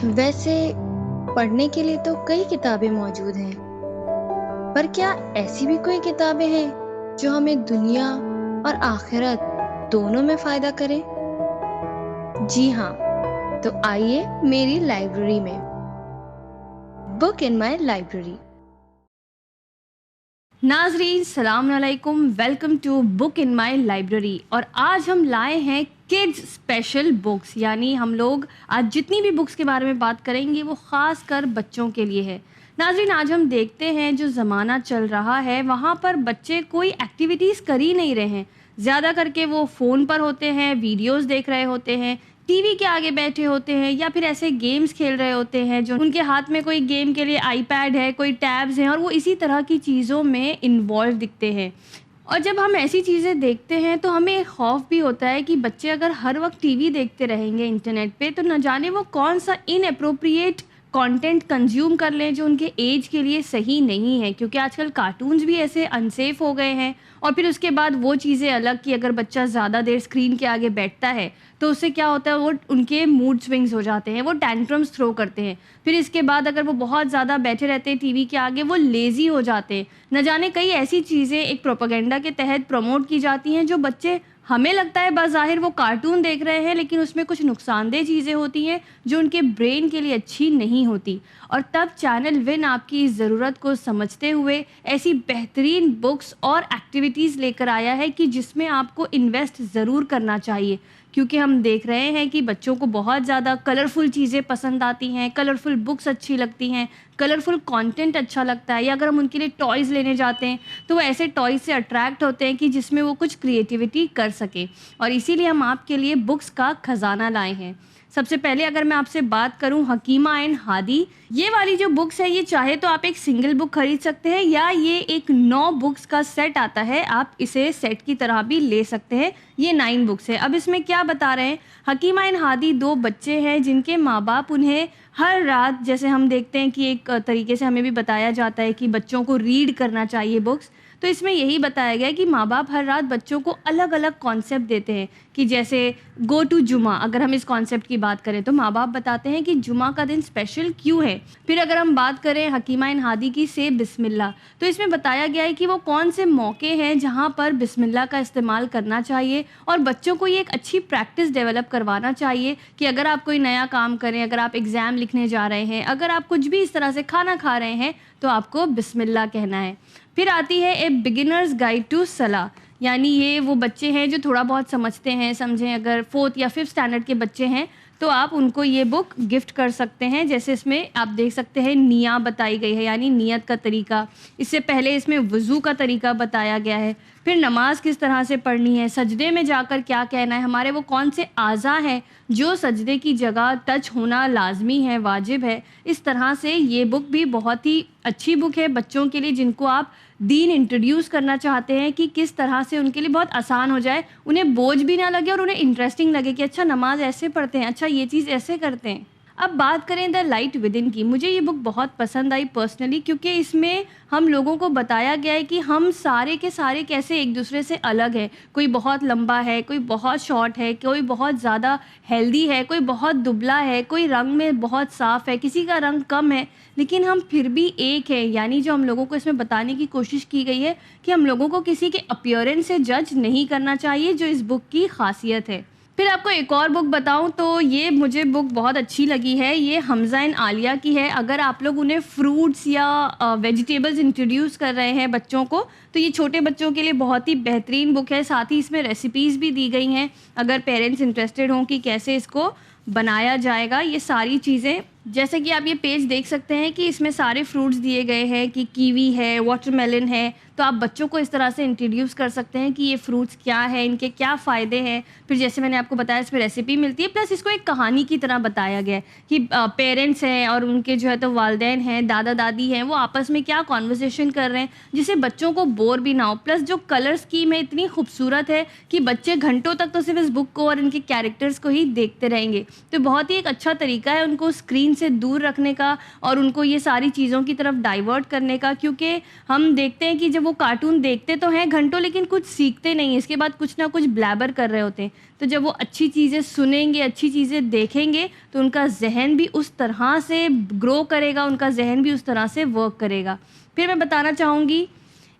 वैसे पढ़ने के लिए तो कई किताबें मौजूद हैं, पर क्या ऐसी भी कोई किताबें हैं जो हमें दुनिया और आखिरत दोनों में फ़ायदा करें? जी हाँ, तो आइए मेरी लाइब्रेरी में, बुक इन माय लाइब्रेरी। नाजरीन सलाम अलैकुम, welcome to book in my library. और आज हम लाए हैं किड्स स्पेशल बुक्स, यानी हम लोग आज जितनी भी बुक्स के बारे में बात करेंगे वो ख़ास कर बच्चों के लिए है। नाजरीन, आज हम देखते हैं जो ज़माना चल रहा है वहाँ पर बच्चे कोई एक्टिविटीज़ कर ही नहीं रहे हैं। ज़्यादा करके वो फ़ोन पर होते हैं, वीडियोज़ देख रहे होते हैं, टीवी के आगे बैठे होते हैं, या फिर ऐसे गेम्स खेल रहे होते हैं जो उनके हाथ में कोई गेम के लिए आईपैड है, कोई टैब्स हैं, और वो इसी तरह की चीज़ों में इन्वॉल्व दिखते हैं। और जब हम ऐसी चीज़ें देखते हैं तो हमें एक खौफ भी होता है कि बच्चे अगर हर वक्त टीवी देखते रहेंगे इंटरनेट पे, तो न जाने वो कौन सा इनअप्रोप्रिएट कंटेंट कंज्यूम कर लें जो उनके एज के लिए सही नहीं है, क्योंकि आजकल कार्टून्स भी ऐसे अनसेफ हो गए हैं। और फिर उसके बाद वो चीज़ें अलग कि अगर बच्चा ज़्यादा देर स्क्रीन के आगे बैठता है तो उससे क्या होता है, वो उनके मूड स्विंग्स हो जाते हैं, वो टैंट्रम्स थ्रो करते हैं। फिर इसके बाद अगर वो बहुत ज़्यादा बैठे रहते हैं टीवी के आगे, वो लेज़ी हो जाते हैं। न जाने कई ऐसी चीज़ें एक प्रोपेगेंडा के तहत प्रमोट की जाती हैं जो बच्चे, हमें लगता है बाज़ाहिर वो कार्टून देख रहे हैं, लेकिन उसमें कुछ नुकसानदेह चीज़ें होती हैं जो उनके ब्रेन के लिए अच्छी नहीं होती। और तब चैनल विन आपकी इस ज़रूरत को समझते हुए ऐसी बेहतरीन बुक्स और एक्टिविटीज़ लेकर आया है कि जिसमें आपको इन्वेस्ट ज़रूर करना चाहिए, क्योंकि हम देख रहे हैं कि बच्चों को बहुत ज़्यादा कलरफुल चीज़ें पसंद आती हैं, कलरफुल बुक्स अच्छी लगती हैं, कलरफुल कंटेंट अच्छा लगता है, या अगर हम उनके लिए टॉयज़ लेने जाते हैं तो वो ऐसे टॉयज़ से अट्रैक्ट होते हैं कि जिसमें वो कुछ क्रिएटिविटी कर सकें। और इसीलिए हम आपके लिए बुक्स का खजाना लाए हैं। सबसे पहले अगर मैं आपसे बात करूं हकीमा एंड हादी, ये वाली जो बुक्स है, ये चाहे तो आप एक सिंगल बुक खरीद सकते हैं, या ये एक 9 बुक्स का सेट आता है, आप इसे सेट की तरह भी ले सकते हैं। ये 9 बुक्स है। अब इसमें क्या बता रहे हैं, हकीमा एंड हादी 2 बच्चे हैं जिनके माँ बाप उन्हें हर रात, जैसे हम देखते हैं कि एक तरीके से हमें भी बताया जाता है कि बच्चों को रीड करना चाहिए बुक्स, तो इसमें यही बताया गया है कि माँ बाप हर रात बच्चों को अलग अलग कॉन्सेप्ट देते हैं कि जैसे गो टू जुमा, अगर हम इस कॉन्सेप्ट की बात करें तो माँ बाप बताते हैं कि जुमा का दिन स्पेशल क्यों है। फिर अगर हम बात करें हकीमा एंड हादी की से बिस्मिल्लाह, तो इसमें बताया गया है कि वो कौन से मौके हैं जहाँ पर बिस्मिल्लाह का इस्तेमाल करना चाहिए, और बच्चों को ये एक अच्छी प्रैक्टिस डेवलप करवाना चाहिए कि अगर आप कोई नया काम करें, अगर आप एग्ज़ाम लिखने जा रहे हैं, अगर आप कुछ भी इस तरह से खाना खा रहे हैं, तो आपको बिस्मिल्लाह कहना है। फिर आती है ए बिगिनर्स गाइड टू सलाह, यानी ये वो बच्चे हैं जो थोड़ा बहुत समझते हैं, समझें अगर 4th या 5th स्टैंडर्ड के बच्चे हैं तो आप उनको ये बुक गिफ्ट कर सकते हैं। जैसे इसमें आप देख सकते हैं निया बताई गई है, यानी नियत का तरीका। इससे पहले इसमें वज़ू का तरीका बताया गया है। फिर नमाज किस तरह से पढ़नी है, सजदे में जाकर क्या कहना है, हमारे वो कौन से आज़ा हैं जो सजदे की जगह टच होना लाजमी है, वाजिब है। इस तरह से ये बुक भी बहुत ही अच्छी बुक है बच्चों के लिए जिनको आप दीन इंट्रोड्यूस करना चाहते हैं, कि किस तरह से उनके लिए बहुत आसान हो जाए, उन्हें बोझ भी ना लगे और उन्हें इंटरेस्टिंग लगे कि अच्छा नमाज ऐसे पढ़ते हैं, अच्छा ये चीज़ ऐसे करते हैं। अब बात करें द लाइट विद इन की, मुझे ये बुक बहुत पसंद आई पर्सनली, क्योंकि इसमें हम लोगों को बताया गया है कि हम सारे के सारे कैसे एक दूसरे से अलग है। कोई बहुत लंबा है, कोई बहुत शॉर्ट है, कोई बहुत ज़्यादा हेल्दी है, कोई बहुत दुबला है, कोई रंग में बहुत साफ़ है, किसी का रंग कम है, लेकिन हम फिर भी एक है। यानी जो हम लोगों को इसमें बताने की कोशिश की गई है कि हम लोगों को किसी के अपीयरेंस से जज नहीं करना चाहिए, जो इस बुक की खासियत है। फिर आपको एक और बुक बताऊं तो ये मुझे बुक बहुत अच्छी लगी है, ये हमज़ा एंड आलिया की है। अगर आप लोग उन्हें फ्रूट्स या वेजिटेबल्स इंट्रोड्यूस कर रहे हैं बच्चों को, तो ये छोटे बच्चों के लिए बहुत ही बेहतरीन बुक है। साथ ही इसमें रेसिपीज़ भी दी गई हैं, अगर पेरेंट्स इंटरेस्टेड हों कि कैसे इसको बनाया जाएगा। ये सारी चीज़ें, जैसे कि आप ये पेज देख सकते हैं कि इसमें सारे फ्रूट्स दिए गए हैं कि कीवी है, वाटरमेलन है, तो आप बच्चों को इस तरह से इंट्रोड्यूस कर सकते हैं कि ये फ्रूट्स क्या है, इनके क्या फ़ायदे हैं। फिर जैसे मैंने आपको बताया इसमें रेसिपी मिलती है, प्लस इसको एक कहानी की तरह बताया गया है कि पेरेंट्स हैं और उनके जो है तो वालिदैन हैं, दादा दादी हैं, वो आपस में क्या कॉन्वर्सेशन कर रहे हैं जिससे बच्चों को बोर भी ना हो। प्लस जो कलर स्कीम है इतनी खूबसूरत है कि बच्चे घंटों तक तो सिर्फ इस बुक को और इनके कैरेक्टर्स को ही देखते रहेंगे। तो बहुत ही एक अच्छा तरीका है उनको स्क्रीन से दूर रखने का और उनको ये सारी चीज़ों की तरफ डाइवर्ट करने का, क्योंकि हम देखते हैं कि जब जब वो कार्टून देखते तो हैं घंटों लेकिन कुछ सीखते नहीं हैं, इसके बाद कुछ ना कुछ ब्लैबर कर रहे होते हैं। तो जब वो अच्छी चीज़ें सुनेंगे, अच्छी चीज़ें देखेंगे तो उनका ज़हन भी उस तरह से ग्रो करेगा, उनका ज़हन भी उस तरह से वर्क करेगा। फिर मैं बताना चाहूँगी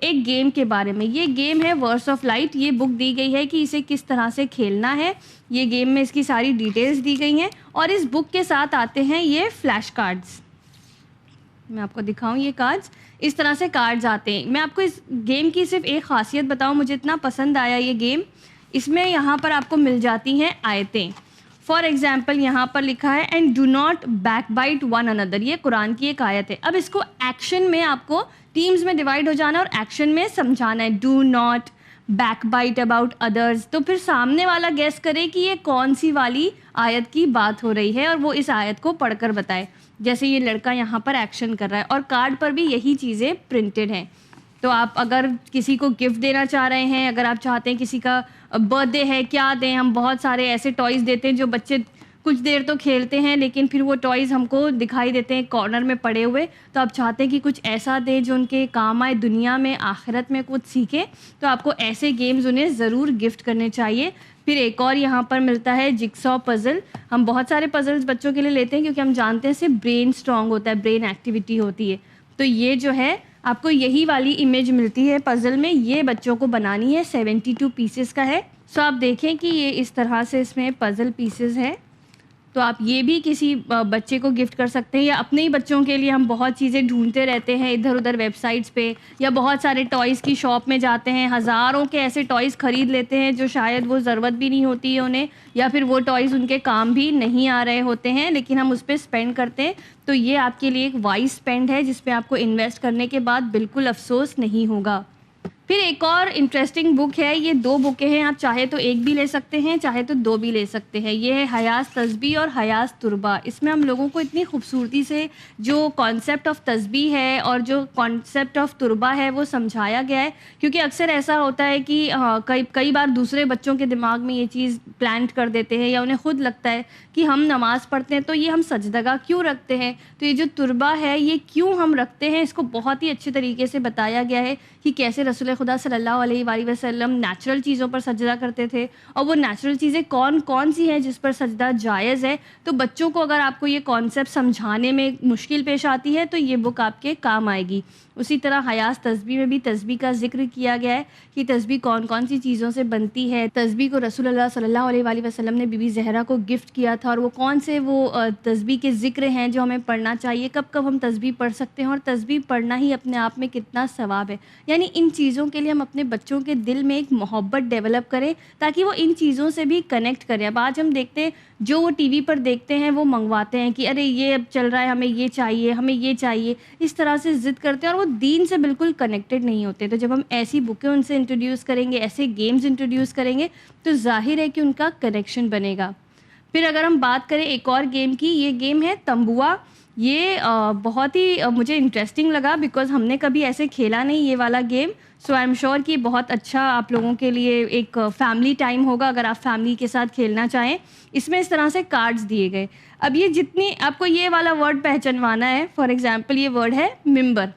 एक गेम के बारे में। ये गेम है वर्ड्स ऑफ लाइट। ये बुक दी गई है कि इसे किस तरह से खेलना है। ये गेम में इसकी सारी डिटेल्स दी गई हैं और इस बुक के साथ आते हैं ये फ्लैश कार्ड्स। मैं आपको दिखाऊं, ये कार्ड्स, इस तरह से कार्ड्स आते हैं। मैं आपको इस गेम की सिर्फ एक ख़ासियत बताऊं, मुझे इतना पसंद आया ये गेम। इसमें यहाँ पर आपको मिल जाती हैं आयतें। फॉर एग्जाम्पल यहाँ पर लिखा है and do not backbite one another. ये कुरान की एक आयत है। अब इसको एक्शन में आपको टीम्स में डिवाइड हो जाना और एक्शन में समझाना है, do not backbite about others. तो फिर सामने वाला गेस करे कि ये कौन सी वाली आयत की बात हो रही है और वो इस आयत को पढ़कर बताए। जैसे ये लड़का यहाँ पर एक्शन कर रहा है और कार्ड पर भी यही चीज़ें प्रिंटेड हैं। तो आप अगर किसी को गिफ्ट देना चाह रहे हैं, अगर आप चाहते हैं किसी का बर्थडे है, क्या दें, हम बहुत सारे ऐसे टॉयज़ देते हैं जो बच्चे कुछ देर तो खेलते हैं लेकिन फिर वो टॉयज़ हमको दिखाई देते हैं कॉर्नर में पड़े हुए। तो आप चाहते हैं कि कुछ ऐसा दें जो उनके काम आए, दुनिया में आखिरत में कुछ सीखें, तो आपको ऐसे गेम्स उन्हें ज़रूर गिफ्ट करने चाहिए। फिर एक और यहाँ पर मिलता है जिक्सॉ पज़ल। हम बहुत सारे पज़ल्स बच्चों के लिए लेते हैं क्योंकि हम जानते हैं इससे ब्रेन स्ट्रॉन्ग होता है, ब्रेन एक्टिविटी होती है। तो ये जो है आपको यही वाली इमेज मिलती है पज़ल में। ये बच्चों को बनानी है, 72 पीसेस का है। सो आप देखें कि ये इस तरह से इसमें पज़ल पीसेस हैं। तो आप ये भी किसी बच्चे को गिफ्ट कर सकते हैं या अपने ही बच्चों के लिए। हम बहुत चीज़ें ढूंढते रहते हैं इधर उधर वेबसाइट्स पे या बहुत सारे टॉयज़ की शॉप में जाते हैं, हज़ारों के ऐसे टॉयज़ ख़रीद लेते हैं जो शायद वो ज़रूरत भी नहीं होती है उन्हें, या फिर वो टॉयज़ उनके काम भी नहीं आ रहे होते हैं लेकिन हम उस पर स्पेंड करते हैं। तो ये आपके लिए एक वाइज स्पेंड है जिस पे आपको इन्वेस्ट करने के बाद बिल्कुल अफसोस नहीं होगा। फिर एक और इंटरेस्टिंग बुक है, ये 2 बुकें हैं, आप चाहे तो एक भी ले सकते हैं, चाहे तो 2 भी ले सकते हैं। ये है हयास तस्बीह और हयास तुरबा। इसमें हम लोगों को इतनी खूबसूरती से जो कॉन्सेप्ट ऑफ तस्बीह है और जो कॉन्सेप्ट ऑफ तुरबा है वो समझाया गया है। क्योंकि अक्सर ऐसा होता है कि कई बार दूसरे बच्चों के दिमाग में ये चीज़ प्लांट कर देते हैं या उन्हें खुद लगता है कि हम नमाज़ पढ़ते हैं तो ये हम सजदगा क्यों रखते हैं, तो ये जो तुरबा है ये क्यों हम रखते हैं, इसको बहुत ही अच्छे तरीके से बताया गया है कि कैसे रसूल खुदा सल्लल्लाहु अलैहि वसल्लम नेचुरल चीज़ों पर सजदा करते थे और वो नेचुरल चीज़ें कौन कौन सी हैं जिस पर सजदा जायज़ है। तो बच्चों को अगर आपको ये कॉन्सेप्ट समझाने में मुश्किल पेश आती है तो ये बुक आपके काम आएगी। उसी तरह हयास तस्बीह में भी तस्बीह का जिक्र किया गया है कि तस्बीह कौन कौन सी चीज़ों से बनती है। तस्बीह को रसूलुल्लाह सल्लल्लाहु अलैहि वसल्लम ने बीबी ज़हरा को गिफ्ट किया था और वो कौन से वो तस्बीह के ज़िक्र हैं जो हमें पढ़ना चाहिए, कब कब हम तस्बीह पढ़ सकते हैं और तस्बीह पढ़ना ही अपने आप में कितना सवाब है। यानी इन चीज़ों के लिए हम अपने बच्चों के दिल में एक मोहब्बत डेवलप करें ताकि वो इन चीज़ों से भी कनेक्ट करें। अब आज हम देखते हैं जो वो टीवी पर देखते हैं वो मंगवाते हैं कि अरे ये अब चल रहा है, हमें ये चाहिए, हमें ये चाहिए, इस तरह से ज़िद करते हैं और वो दीन से बिल्कुल कनेक्टेड नहीं होते। तो जब हम ऐसी बुकें उनसे इंट्रोड्यूस करेंगे, ऐसे गेम्स इंट्रोड्यूस करेंगे तो जाहिर है कि उनका कनेक्शन बनेगा। फिर अगर हम बात करें एक और गेम की, ये गेम है तंबुआ। ये बहुत ही मुझे इंटरेस्टिंग लगा बिकॉज़ हमने कभी ऐसे खेला नहीं ये वाला game. So I am sure कि बहुत अच्छा आप लोगों के लिए एक फैमिली टाइम होगा अगर आप फैमिली के साथ खेलना चाहें। इसमें इस तरह से कार्ड्स दिए गए। अब ये जितनी आपको ये वाला वर्ड पहचानवाना है, फॉर एग्जांपल ये वर्ड है मेंबर।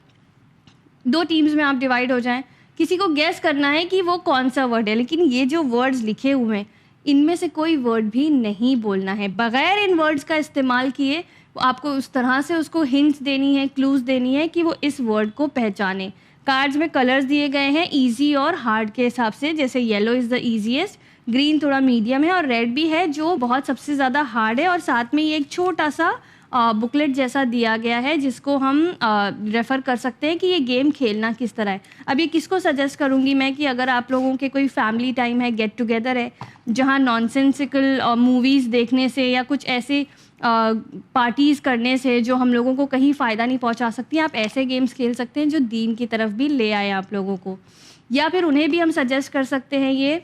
2 टीम्स में आप डिवाइड हो जाएं, किसी को गेस करना है कि वो कौन सा वर्ड है, लेकिन ये जो वर्ड्स लिखे हुए हैं इनमें से कोई वर्ड भी नहीं बोलना है। बग़ैर इन वर्ड्स का इस्तेमाल किए आपको उस तरह से उसको हिंट्स देनी है, क्लूज़ देनी है कि वो इस वर्ड को पहचाने। कार्ड्स में कलर्स दिए गए हैं ईजी और हार्ड के हिसाब से, जैसे yellow is the easiest, green थोड़ा मीडियम है और रेड भी है जो बहुत सबसे ज़्यादा हार्ड है। और साथ में ये एक छोटा सा बुकलेट जैसा दिया गया है जिसको हम रेफ़र कर सकते हैं कि ये गेम खेलना किस तरह है। अब ये किसको सजेस्ट करूँगी मैं कि अगर आप लोगों के कोई फैमिली टाइम है, गेट टुगेदर है, जहाँ नॉनसेंसिकल मूवीज़ देखने से या कुछ ऐसे पार्टीज़ करने से जो हम लोगों को कहीं फ़ायदा नहीं पहुंचा सकती, आप ऐसे गेम्स खेल सकते हैं जो दीन की तरफ भी ले आए आप लोगों को। या फिर उन्हें भी हम सजेस्ट कर सकते हैं ये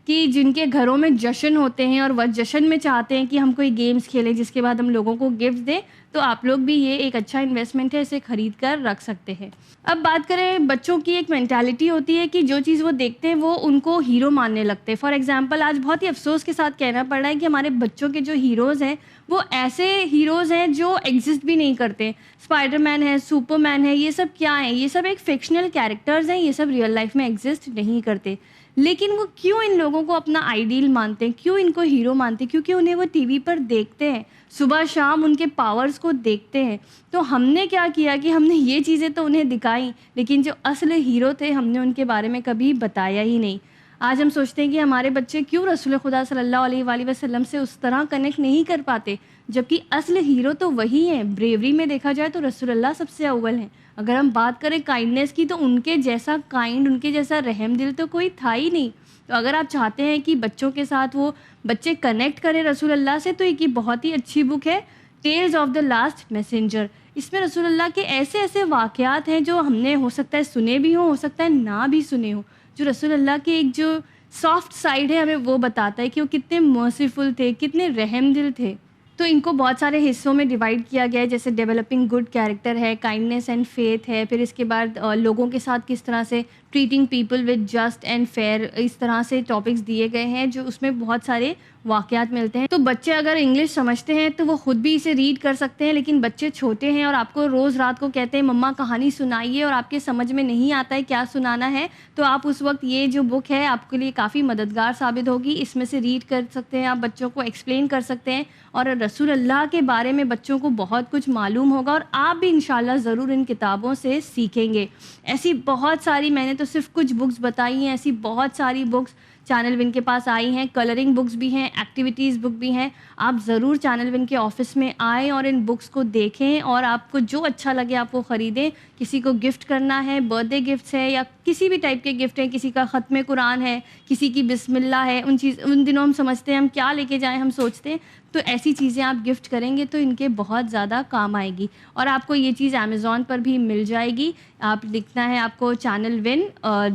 कि जिनके घरों में जश्न होते हैं और वह जश्न में चाहते हैं कि हम कोई गेम्स खेलें जिसके बाद हम लोगों को गिफ्ट दें, तो आप लोग भी ये एक अच्छा इन्वेस्टमेंट है, इसे ख़रीद कर रख सकते हैं। अब बात करें बच्चों की, एक मेंटालिटी होती है कि जो चीज़ वो देखते हैं वो उनको हीरो मानने लगते हैं। फॉर एग्जांपल आज बहुत ही अफसोस के साथ कहना पड़ रहा है कि हमारे बच्चों के जो हीरोज़ हैं وہ ایسے ہیروز ہیں جو ایگزسٹ بھی نہیں کرتے. اسپائڈر مین ہے, سپر مین ہے, یہ سب کیا ہیں؟ یہ سب ایک فکشنل کیریکٹرز ہیں, یہ سب ریئل لائف میں ایگزسٹ نہیں کرتے. لیکن وہ کیوں ان لوگوں کو اپنا آئیڈیل مانتے ہیں, کیوں ان کو ہیرو مانتے ہیں؟ کیونکہ انہیں وہ ٹی وی پر دیکھتے ہیں, صبح شام ان کے پاورز کو دیکھتے ہیں. تو ہم نے کیا کیا کہ ہم نے یہ چیزیں تو انہیں دکھائیں, لیکن جو اصل ہیرو تھے ہم نے ان کے بارے میں کبھی بتایا ہی نہیں. آج ہم سوچتے ہیں کہ ہمارے بچے کیوں رسول خدا صلی اللہ علیہ وآلہ وسلم سے اس طرح کنیکٹ نہیں کر پاتے, جبکہ اصل ہیرو تو وہی ہیں. بریوری میں دیکھا جائے تو رسول اللہ سب سے اول ہیں. اگر ہم بات کریں کائنڈنیس کی, تو ان کے جیسا کائنڈ, ان کے جیسا رحم دل تو کوئی تھا ہی نہیں. تو اگر آپ چاہتے ہیں کہ بچوں کے ساتھ وہ بچے کنیکٹ کریں رسول اللہ سے, تو ایک یہ بہت ہی اچھی بک ہے, tales of the last messenger. اس میں رسول اللہ کے ایسے ایسے واقعات ہیں جو ہم نے ہو سکتا ہے سنے بھی ہوں, ہو سکتا ہے نہ بھی سنے ہوں, جو رسول اللہ کے ایک جو سافٹ سائڈ ہے ہمیں وہ بتاتا ہے کہ وہ کتنے مرسیفل تھے, کتنے رحم دل تھے. تو ان کو بہت سارے حصوں میں ڈیوائڈ کیا گیا ہے, جیسے ڈیولپنگ گڈ کیریکٹر ہے, کائنڈنیس اینڈ فیتھ ہے, پھر اس کے بعد لوگوں کے ساتھ کس طرح سے treating people with just and fair, اس طرح سے ٹاپکس دیے گئے ہیں جو اس میں بہت سارے واقعات ملتے ہیں. تو بچے اگر انگلش سمجھتے ہیں تو وہ خود بھی اسے ریڈ کر سکتے ہیں, لیکن بچے چھوٹے ہیں اور آپ کو روز رات کو کہتے ہیں مما کہانی سنائیے, اور آپ کے سمجھ میں نہیں آتا ہے کیا سنانا ہے, تو آپ اس وقت یہ جو بک ہے آپ کے لیے کافی مددگار ثابت ہوگی. اس میں سے ریڈ کر سکتے ہیں, آپ بچوں کو ایکسپلین کر سکتے ہیں, اور رسول اللہ کے بارے میں بچوں کو بہت کچھ معلوم ہوگا, اور آپ بھی انشاءاللہ ضرور ان کتابوں سے سیکھیں گے. ایسی بہت ساری, میں نے تو صرف کچھ بکس بتائی ہیں, ایسی بہت ساری بکس چینل ون کے پاس آئی ہیں. کلرنگ بکس بھی ہیں, ایکٹیویٹیز بک بھی ہیں. آپ ضرور چینل ون کے آفس میں آئیں اور ان بکس کو دیکھیں, اور آپ کو جو اچھا لگے آپ وہ خریدیں. کسی کو گفٹ کرنا ہے, برتھ ڈے گفٹس ہے یا کسی بھی ٹائپ کے گفٹ ہیں, کسی کا ختم قرآن ہے, کسی کی بسم اللہ ہے, ان دنوں ہم سمجھتے ہیں ہم کیا لے کے جائیں, ہم سوچتے ہیں, تو ایسی چیزیں آپ گفٹ کریں گے تو ان کے بہت زیادہ کام آئے گی. اور آپ کو یہ چیز امیزون پر بھی مل جائے گی. آپ لکھنا ہے آپ کو چینل ون,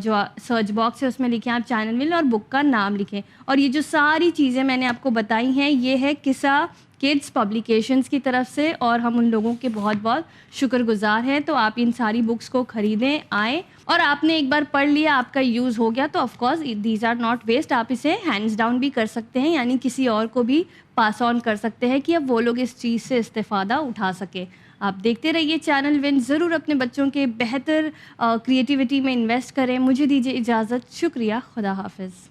جو سرچ باکس ہے اس میں لکھیں آپ چینل ون اور بک کا نام لکھیں. اور یہ جو ساری چیزیں میں نے آپ کو بتائی ہیں یہ ہے قصہ کڈس پبلیکیشنز کی طرف سے, اور ہم ان لوگوں کے بہت بہت شکر گزار ہیں. تو آپ ان ساری بکس کو خریدیں, آئیں, اور آپ نے ایک بار پڑھ لیا, آپ کا یوز ہو گیا, تو of course these are not waste. آپ اسے ہینڈز ڈاؤن بھی کر سکتے ہیں, یعنی کسی اور کو بھی پاس آن کر سکتے ہیں کہ اب وہ لوگ اس چیز سے استفادہ اٹھا سکے. آپ دیکھتے رہیے چینل ون, ضرور اپنے بچوں کے بہتر کریٹیوٹی میں انویسٹ کریں. مجھے دیجیے اجازت, شکریہ, خدا حافظ.